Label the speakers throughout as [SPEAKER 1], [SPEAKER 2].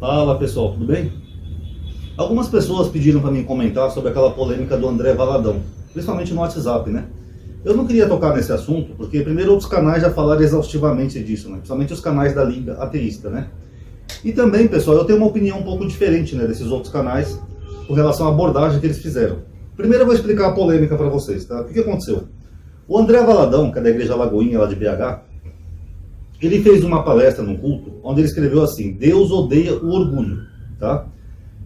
[SPEAKER 1] Fala pessoal, tudo bem? Algumas pessoas pediram para mim comentar sobre aquela polêmica do André Valadão, principalmente no WhatsApp, né? Eu não queria tocar nesse assunto, porque primeiro outros canais já falaram exaustivamente disso, né? Principalmente os canais da Liga Ateísta, né? E também, pessoal, eu tenho uma opinião um pouco diferente, né, desses outros canais com relação à abordagem que eles fizeram. Primeiro eu vou explicar a polêmica para vocês, tá? O que aconteceu? O André Valadão, que é da Igreja Lagoinha, lá de BH, ele fez uma palestra num culto, onde ele escreveu assim: Deus odeia o orgulho, tá?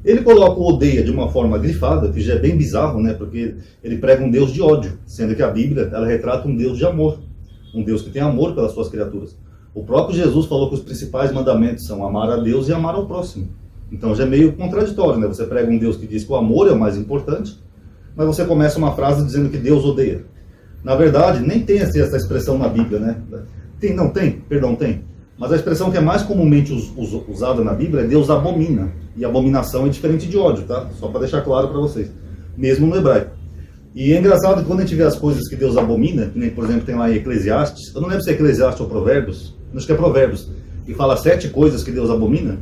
[SPEAKER 1] Ele coloca o odeia de uma forma grifada, que já é bem bizarro, né? Porque ele prega um Deus de ódio, sendo que a Bíblia, ela retrata um Deus de amor. Um Deus que tem amor pelas suas criaturas. O próprio Jesus falou que os principais mandamentos são amar a Deus e amar ao próximo. Então já é meio contraditório, né? Você prega um Deus que diz que o amor é o mais importante, mas você começa uma frase dizendo que Deus odeia. Na verdade, nem tem essa expressão na Bíblia, né? Tem. Mas a expressão que é mais comumente usada na Bíblia é Deus abomina. E abominação é diferente de ódio, tá? Só para deixar claro para vocês. Mesmo no hebraico. E é engraçado que quando a gente vê as coisas que Deus abomina, que nem, por exemplo, tem lá em Eclesiastes, eu não lembro se é Eclesiastes ou Provérbios, acho que é Provérbios, e fala 7 coisas que Deus abomina,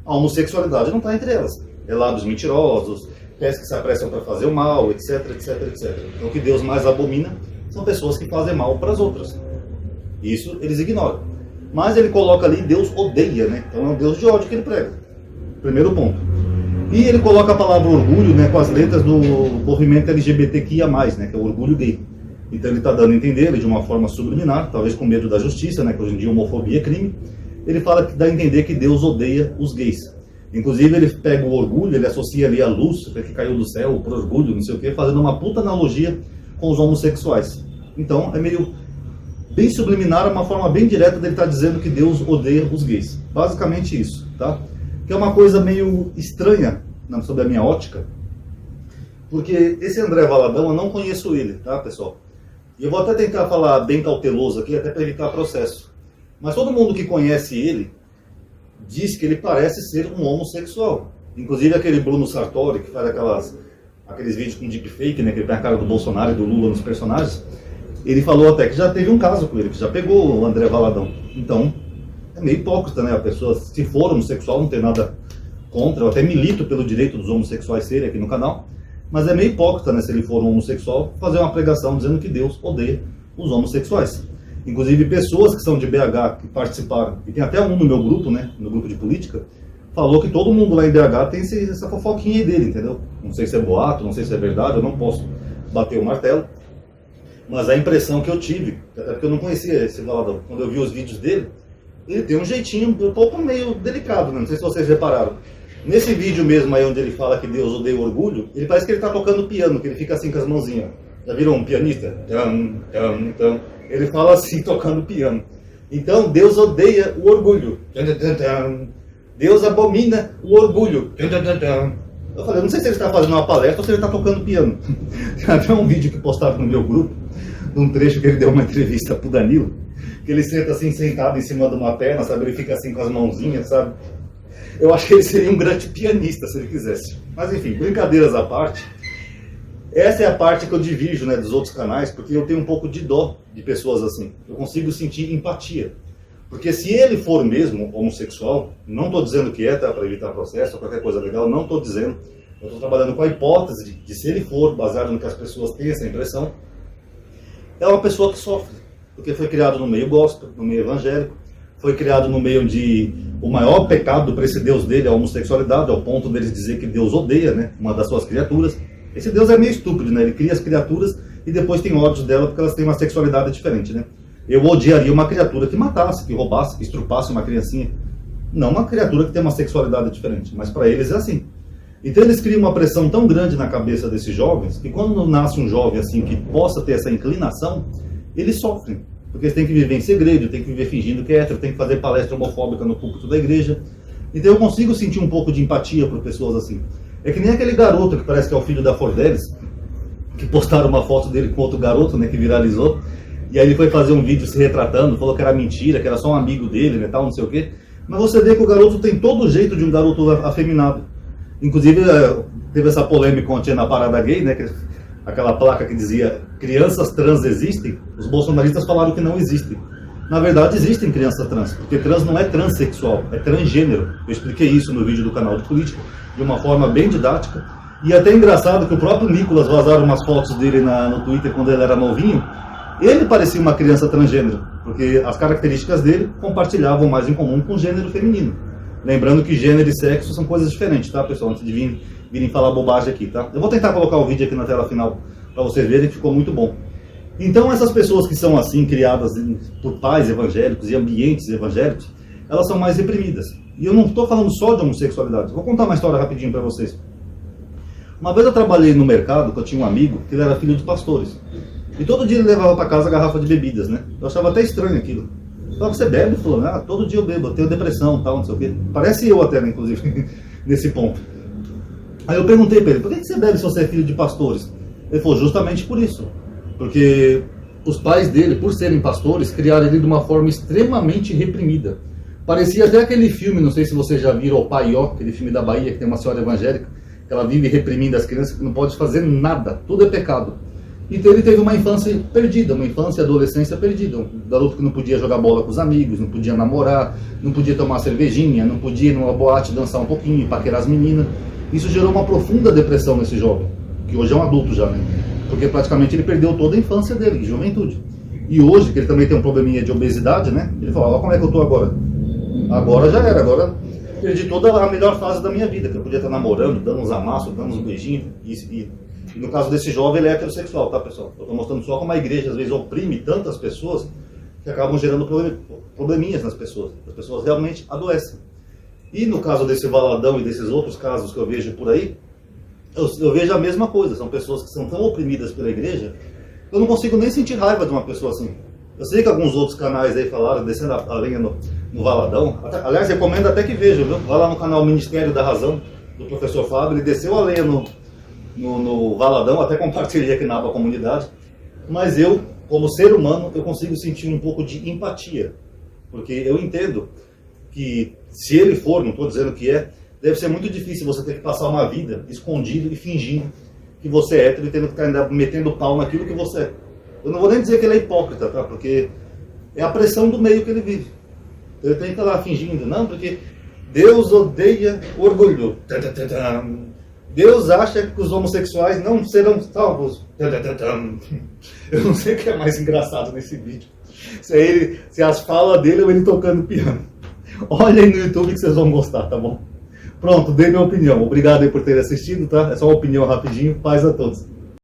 [SPEAKER 1] a homossexualidade não está entre elas. É lábios mentirosos, pés que se apressam para fazer o mal, etc. Então o que Deus mais abomina são pessoas que fazem mal para as outras. Isso eles ignoram. Mas ele coloca ali Deus odeia, né? Então é um Deus de ódio que ele prega. Primeiro ponto. E ele coloca a palavra orgulho, né, com as letras do movimento LGBTQIA+, né, que é o orgulho gay. Então ele está dando a entender, de uma forma subliminar, talvez com medo da justiça, né, que hoje em dia homofobia é crime. Ele fala que dá a entender que Deus odeia os gays. Inclusive ele pega o orgulho, ele associa ali a luz, que caiu do céu, por orgulho, não sei o quê, fazendo uma puta analogia com os homossexuais. Então é meio bem subliminar, uma forma bem direta dele estar dizendo que Deus odeia os gays. Basicamente isso, tá? Que é uma coisa meio estranha, sob a minha ótica, porque esse André Valadão, eu não conheço ele, tá, pessoal? E eu vou até tentar falar bem cauteloso aqui, até para evitar processo. Mas todo mundo que conhece ele diz que ele parece ser um homossexual. Inclusive aquele Bruno Sartori, que faz aqueles vídeos com deepfake, né, que ele põe a cara do Bolsonaro e do Lula nos personagens. Ele falou até que já teve um caso com ele, que já pegou o André Valadão. Então, é meio hipócrita, né? A pessoa, se for homossexual, não tem nada contra. Eu até milito pelo direito dos homossexuais serem aqui no canal. Mas é meio hipócrita, né? Se ele for um homossexual, fazer uma pregação dizendo que Deus odeia os homossexuais. Inclusive, pessoas que são de BH, que participaram, e tem até um no meu grupo, né? No grupo de política, falou que todo mundo lá em BH tem essa fofoquinha aí dele, entendeu? Não sei se é boato, não sei se é verdade, eu não posso bater o martelo. Mas a impressão que eu tive, até porque eu não conhecia esse Valadão, quando eu vi os vídeos dele, ele tem um jeitinho um pouco meio delicado, né? Não sei se vocês repararam. Nesse vídeo mesmo aí onde ele fala que Deus odeia o orgulho, ele parece que ele está tocando piano, que ele fica assim com as mãozinhas. Já viram um pianista? Então, ele fala assim, tocando piano. Então, Deus odeia o orgulho. Deus abomina o orgulho. Eu falei, eu não sei se ele está fazendo uma palestra ou se ele está tocando piano. Tem até um vídeo que postaram no meu grupo, num trecho que ele deu uma entrevista pro Danilo, que ele senta assim, sentado em cima de uma perna, sabe? Ele fica assim com as mãozinhas, sabe? Eu acho que ele seria um grande pianista, se ele quisesse. Mas enfim, brincadeiras à parte, essa é a parte que eu divido, né, dos outros canais, porque eu tenho um pouco de dó de pessoas assim. Eu consigo sentir empatia. Porque se ele for mesmo homossexual, não estou dizendo que é, tá, para evitar processo ou qualquer coisa legal, não estou dizendo. Eu estou trabalhando com a hipótese de se ele for, baseado no que as pessoas têm essa impressão, é uma pessoa que sofre. Porque foi criado no meio gospel, no meio evangélico, foi criado no meio onde o maior pecado para esse Deus dele é a homossexualidade, ao ponto deles dizer que Deus odeia, né, uma das suas criaturas. Esse Deus é meio estúpido, né? Ele cria as criaturas e depois tem ódio dela porque elas têm uma sexualidade diferente, né? Eu odiaria uma criatura que matasse, que roubasse, que estrupasse uma criancinha. Não uma criatura que tem uma sexualidade diferente, mas para eles é assim. Então eles criam uma pressão tão grande na cabeça desses jovens, que quando nasce um jovem assim que possa ter essa inclinação, eles sofrem. Porque eles têm que viver em segredo, têm que viver fingindo que é hétero, têm que fazer palestra homofóbica no púlpito da igreja. Então eu consigo sentir um pouco de empatia por pessoas assim. É que nem aquele garoto que parece que é o filho da Fordelis, que postaram uma foto dele com outro garoto, né, que viralizou. E aí ele foi fazer um vídeo se retratando, falou que era mentira, que era só um amigo dele, né, tal, não sei o quê. Mas você vê que o garoto tem todo o jeito de um garoto afeminado. Inclusive, teve essa polêmica ontem na parada gay, né, aquela placa que dizia crianças trans existem, os bolsonaristas falaram que não existem. Na verdade, existem crianças trans, porque trans não é transexual, é transgênero. Eu expliquei isso no vídeo do canal de política, de uma forma bem didática. E até engraçado que o próprio Nicolas vazaram umas fotos dele no Twitter quando ele era novinho. Ele parecia uma criança transgênero, porque as características dele compartilhavam mais em comum com o gênero feminino. Lembrando que gênero e sexo são coisas diferentes, tá, pessoal? Antes de virem falar bobagem aqui, tá? Eu vou tentar colocar o vídeo aqui na tela final para vocês verem que ficou muito bom. Então, essas pessoas que são assim, criadas por pais evangélicos e ambientes evangélicos, elas são mais reprimidas. E eu não estou falando só de homossexualidade. Vou contar uma história rapidinho para vocês. Uma vez eu trabalhei no mercado, que eu tinha um amigo, que ele era filho de pastores. E todo dia ele levava para casa garrafa de bebidas, né? Eu achava até estranho aquilo. Então, você bebe? Ele falou, todo dia eu bebo, eu tenho depressão, tal, não sei o quê. Parece eu até, né, inclusive, nesse ponto. Aí eu perguntei para ele, por que você bebe se você é filho de pastores? Ele falou, justamente por isso. Porque os pais dele, por serem pastores, criaram ele de uma forma extremamente reprimida. Parecia até aquele filme, não sei se vocês já viram, O Pai Ó, aquele filme da Bahia, que tem uma senhora evangélica, que ela vive reprimindo as crianças, que não pode fazer nada, tudo é pecado. Então ele teve uma infância perdida, uma infância e adolescência perdida. Um garoto que não podia jogar bola com os amigos, não podia namorar, não podia tomar cervejinha, não podia ir numa boate dançar um pouquinho, paquerar as meninas. Isso gerou uma profunda depressão nesse jovem, que hoje é um adulto já, né? Porque praticamente ele perdeu toda a infância dele, de juventude. E hoje, que ele também tem um probleminha de obesidade, né? Ele falou, olha como é que eu tô agora. Agora já era, agora perdi toda a melhor fase da minha vida, que eu podia estar namorando, dando uns amassos, dando uns beijinhos. E no caso desse jovem, ele é heterossexual, tá, pessoal? Eu tô mostrando só como a igreja, às vezes, oprime tantas pessoas que acabam gerando probleminhas nas pessoas. As pessoas realmente adoecem. E no caso desse Valadão e desses outros casos que eu vejo por aí, eu vejo a mesma coisa. São pessoas que são tão oprimidas pela igreja, eu não consigo nem sentir raiva de uma pessoa assim. Eu sei que alguns outros canais aí falaram, descendo a lenha no Valadão. Aliás, recomendo até que vejam, viu? Vai lá no canal Ministério da Razão, do professor Fábio, ele desceu a lenha no Valadão, até compartilhei aqui na aba comunidade. Mas eu, como ser humano, eu consigo sentir um pouco de empatia. Porque eu entendo que, se ele for, não estou dizendo que é, deve ser muito difícil você ter que passar uma vida escondido e fingindo que você é hétero e tendo que estar ainda metendo pau naquilo que você é. Eu não vou nem dizer que ele é hipócrita, tá? Porque é a pressão do meio que ele vive. Ele tem que estar lá fingindo, não, porque Deus odeia orgulho. Deus acha que os homossexuais não serão salvos. Eu não sei o que é mais engraçado nesse vídeo. Se as falas dele ou ele tocando piano. Olha aí no YouTube que vocês vão gostar, tá bom? Pronto, dei minha opinião. Obrigado aí por ter assistido, tá? É só uma opinião rapidinho. Paz a todos.